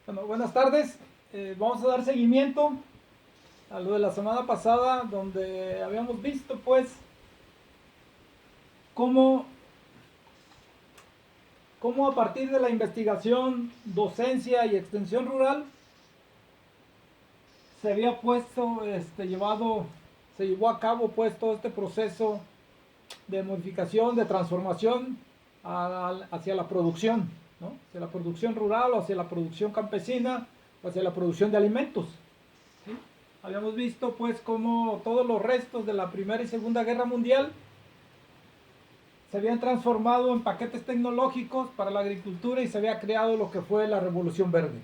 Bueno, buenas tardes. Vamos a dar seguimiento a lo de la semana pasada, donde habíamos visto, pues, cómo, cómo a partir de la investigación, docencia y extensión rural se había puesto, se llevó a cabo, pues, todo este proceso de modificación, de transformación hacia la producción, ¿no? Hacia la producción rural o hacia la producción campesina o hacia la producción de alimentos. ¿Sí? Habíamos visto pues cómo todos los restos de la Primera y Segunda Guerra Mundial se habían transformado en paquetes tecnológicos para la agricultura y se había creado lo que fue la Revolución Verde.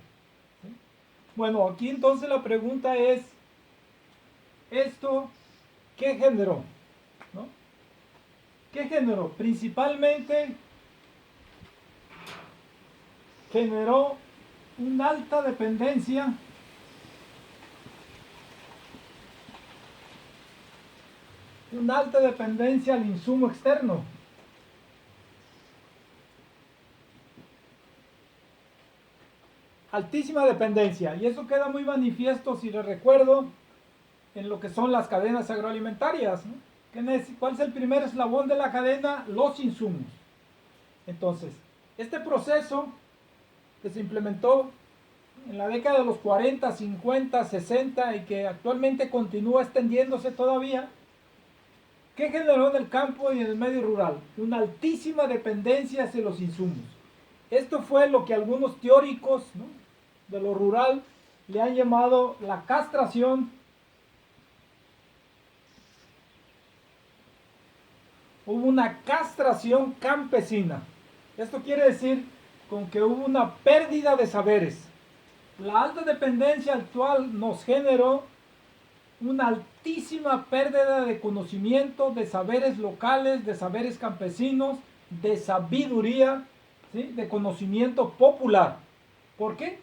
¿Sí? Bueno, aquí entonces la pregunta es, ¿esto qué generó? ¿No? ¿Qué generó? Principalmente generó una alta dependencia al insumo externo. Altísima dependencia, y eso queda muy manifiesto, si les recuerdo, en lo que son las cadenas agroalimentarias, ¿no? ¿Cuál es el primer eslabón de la cadena? Los insumos. Entonces, este proceso que se implementó en la década de los 40, 50, 60 y que actualmente continúa extendiéndose todavía, ¿qué generó en el campo y en el medio rural? Una altísima dependencia hacia los insumos. Esto fue lo que algunos teóricos, ¿no?, de lo rural le han llamado la castración. Hubo una castración campesina. Esto quiere decir con que hubo una pérdida de saberes. La alta dependencia actual nos generó una altísima pérdida de conocimiento, de saberes locales, de saberes campesinos, de sabiduría, ¿sí?, de conocimiento popular. ¿Por qué?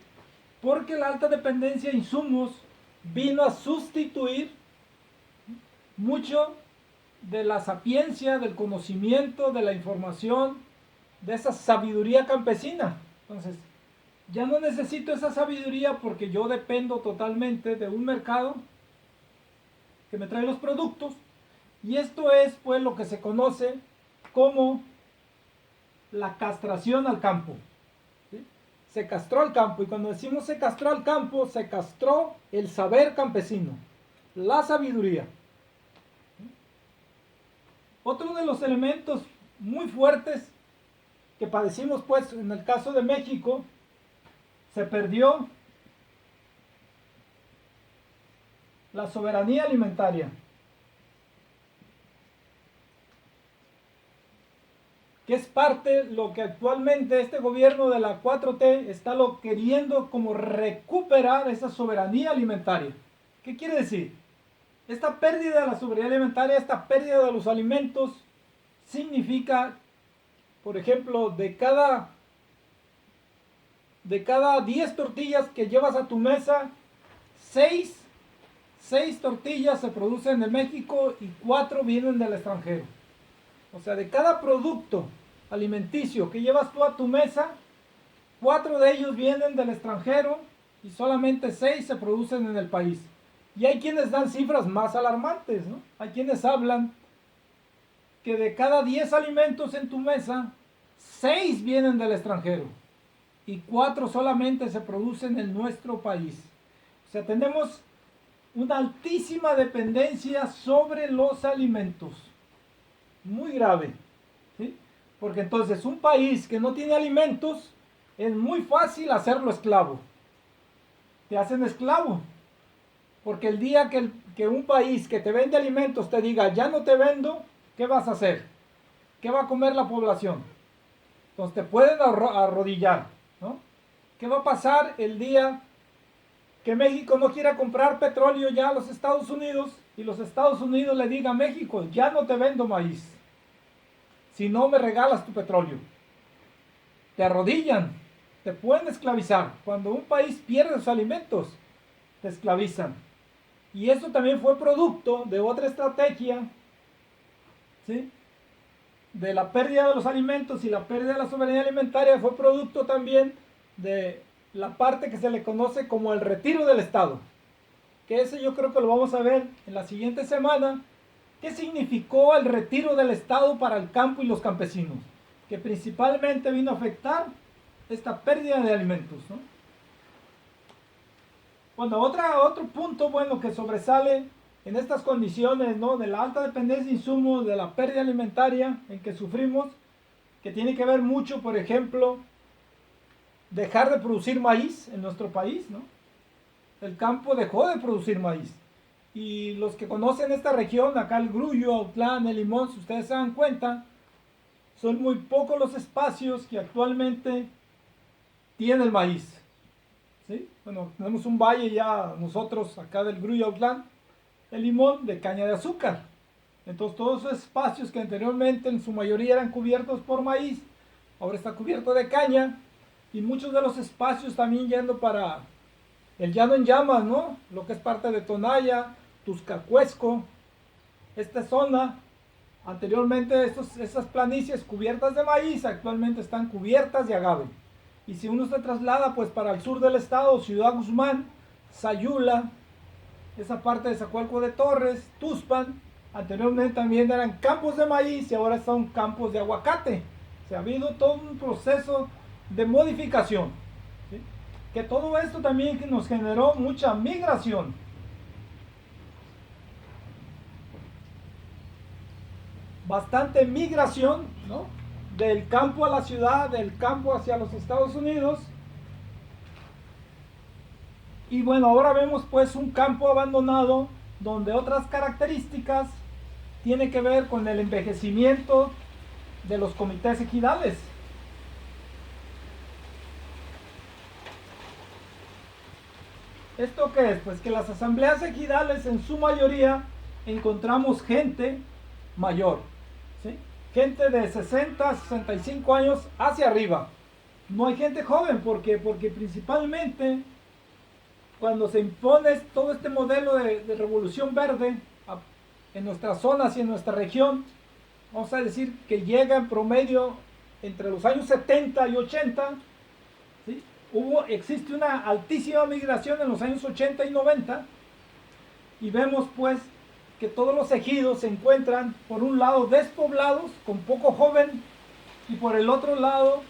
Porque la alta dependencia de insumos vino a sustituir mucho de la sapiencia, del conocimiento, de la información, de esa sabiduría campesina. Entonces, ya no necesito esa sabiduría porque yo dependo totalmente de un mercado que me trae los productos, y esto es pues lo que se conoce como la castración al campo. ¿Sí? Se castró al campo, y cuando decimos se castró al campo, se castró el saber campesino, la sabiduría. Otro de los elementos muy fuertes que padecimos pues en el caso de México, se perdió la soberanía alimentaria, que es parte de lo que actualmente este gobierno de la 4T está queriendo como recuperar esa soberanía alimentaria. ¿Qué quiere decir? Esta pérdida de la soberanía alimentaria, esta pérdida de los alimentos, significa, por ejemplo, de cada 10 tortillas que llevas a tu mesa, 6 tortillas se producen en México y 4 vienen del extranjero. O sea, de cada producto alimenticio que llevas tú a tu mesa, 4 de ellos vienen del extranjero y solamente 6 se producen en el país. Y hay quienes dan cifras más alarmantes, ¿no? Hay quienes hablan que de cada 10 alimentos en tu mesa, 6 vienen del extranjero y 4 solamente se producen en nuestro país. O sea, tenemos una altísima dependencia sobre los alimentos. Muy grave. ¿Sí? Porque entonces un país que no tiene alimentos, es muy fácil hacerlo esclavo. Te hacen esclavo. Porque el día que un país que te vende alimentos te diga, ya no te vendo, ¿qué vas a hacer? ¿Qué va a comer la población? Entonces te pueden arrodillar, ¿no? ¿Qué va a pasar el día que México no quiera comprar petróleo ya a los Estados Unidos y los Estados Unidos le digan a México, ya no te vendo maíz si no me regalas tu petróleo? Te arrodillan, te pueden esclavizar. Cuando un país pierde sus alimentos, te esclavizan. Y eso también fue producto de otra estrategia, ¿sí?, de la pérdida de los alimentos, y la pérdida de la soberanía alimentaria fue producto también de la parte que se le conoce como el retiro del Estado, que ese yo creo que lo vamos a ver en la siguiente semana. ¿Qué significó el retiro del Estado para el campo y los campesinos? Que principalmente vino a afectar esta pérdida de alimentos, ¿no? Bueno, otro punto bueno que sobresale en estas condiciones, ¿no?, de la alta dependencia de insumos, de la pérdida alimentaria en que sufrimos, que tiene que ver mucho, por ejemplo, dejar de producir maíz en nuestro país, ¿no? El campo dejó de producir maíz. Y los que conocen esta región, acá el Grullo, Autlán, el Limón, si ustedes se dan cuenta, son muy pocos los espacios que actualmente tienen el maíz, ¿sí? Bueno, tenemos un valle ya nosotros acá del Grullo, Autlán, el Limón, de caña de azúcar. Entonces todos esos espacios que anteriormente en su mayoría eran cubiertos por maíz, ahora está cubierto de caña, y muchos de los espacios también yendo para el llano en llamas, ¿no? Lo que es parte de Tonaya, Tuscacuesco, esta zona, anteriormente esas planicies cubiertas de maíz, actualmente están cubiertas de agave. Y si uno se traslada pues para el sur del estado, Ciudad Guzmán, Sayula, esa parte de Zacualco de Torres, Tuspan, anteriormente también eran campos de maíz y ahora son campos de aguacate. O sea, ha habido todo un proceso de modificación, ¿sí? Que todo esto también nos generó mucha migración. Bastante migración, ¿no?, del campo a la ciudad, del campo hacia los Estados Unidos. Y bueno, ahora vemos pues un campo abandonado donde otras características tiene que ver con el envejecimiento de los comités ejidales. ¿Esto qué es? Pues que las asambleas ejidales en su mayoría encontramos gente mayor, ¿sí? Gente de 60, 65 años hacia arriba. No hay gente joven, porque principalmente cuando se impone todo este modelo de revolución verde en nuestras zonas y en nuestra región, vamos a decir que llega en promedio entre los años 70 y 80, ¿sí? Existe una altísima migración en los años 80 y 90, y vemos pues que todos los ejidos se encuentran por un lado despoblados, con poco joven, y por el otro lado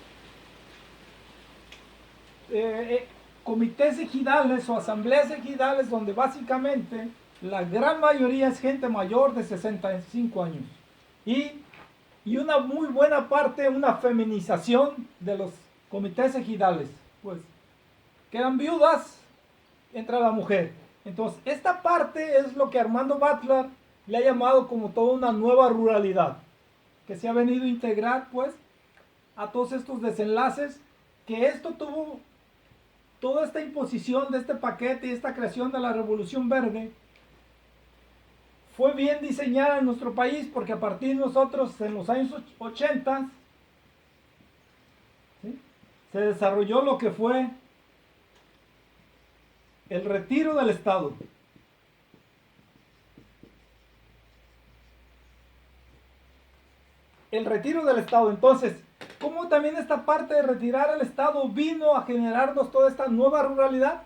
comités ejidales o asambleas ejidales donde básicamente la gran mayoría es gente mayor de 65 años. Y una muy buena parte, una feminización de los comités ejidales. Pues quedan viudas, entra la mujer. Entonces, esta parte es lo que Armando Butler le ha llamado como toda una nueva ruralidad, que se ha venido a integrar pues a todos estos desenlaces, que esto tuvo toda esta imposición de este paquete y esta creación de la Revolución Verde. Fue bien diseñada en nuestro país porque a partir de nosotros en los años 80, ¿sí?, se desarrolló lo que fue el retiro del Estado. El retiro del Estado. Entonces, ¿cómo también esta parte de retirar el Estado vino a generarnos toda esta nueva ruralidad?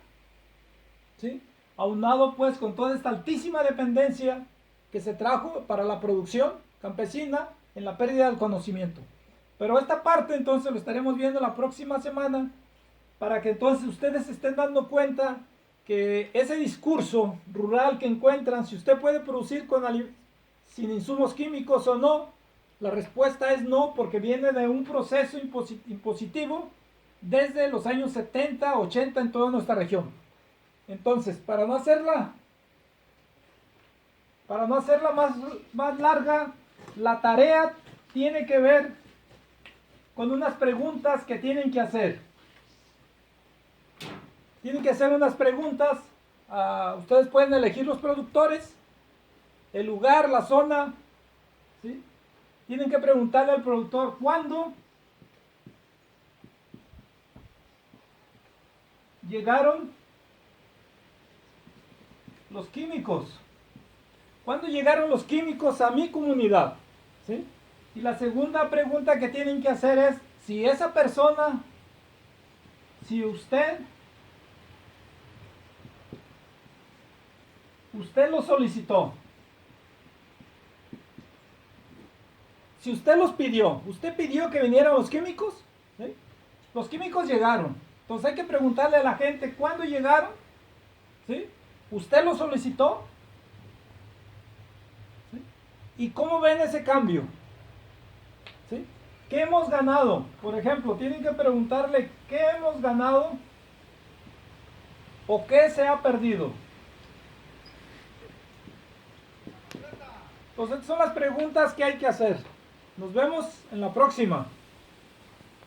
¿Sí? Aunado pues con toda esta altísima dependencia que se trajo para la producción campesina en la pérdida del conocimiento. Pero esta parte entonces lo estaremos viendo la próxima semana, para que entonces ustedes se estén dando cuenta que ese discurso rural que encuentran, si usted puede producir sin insumos químicos o no, la respuesta es no, porque viene de un proceso impositivo desde los años 70, 80 en toda nuestra región. Entonces, para no hacerla más larga, la tarea tiene que ver con unas preguntas que tienen que hacer. Tienen que hacer unas preguntas. Ustedes pueden elegir los productores, el lugar, la zona, ¿sí? Tienen que preguntarle al productor cuándo llegaron los químicos. ¿Cuándo llegaron los químicos a mi comunidad? ¿Sí? Y la segunda pregunta que tienen que hacer es si esa persona, si usted lo solicitó, si usted los pidió, usted pidió que vinieran los químicos, ¿sí? Los químicos llegaron. Entonces hay que preguntarle a la gente cuándo llegaron, ¿sí? ¿Usted lo solicitó? ¿Sí? ¿Y cómo ven ese cambio? ¿Sí? ¿Qué hemos ganado? Por ejemplo, tienen que preguntarle qué hemos ganado o qué se ha perdido. Entonces, estas son las preguntas que hay que hacer. Nos vemos en la próxima.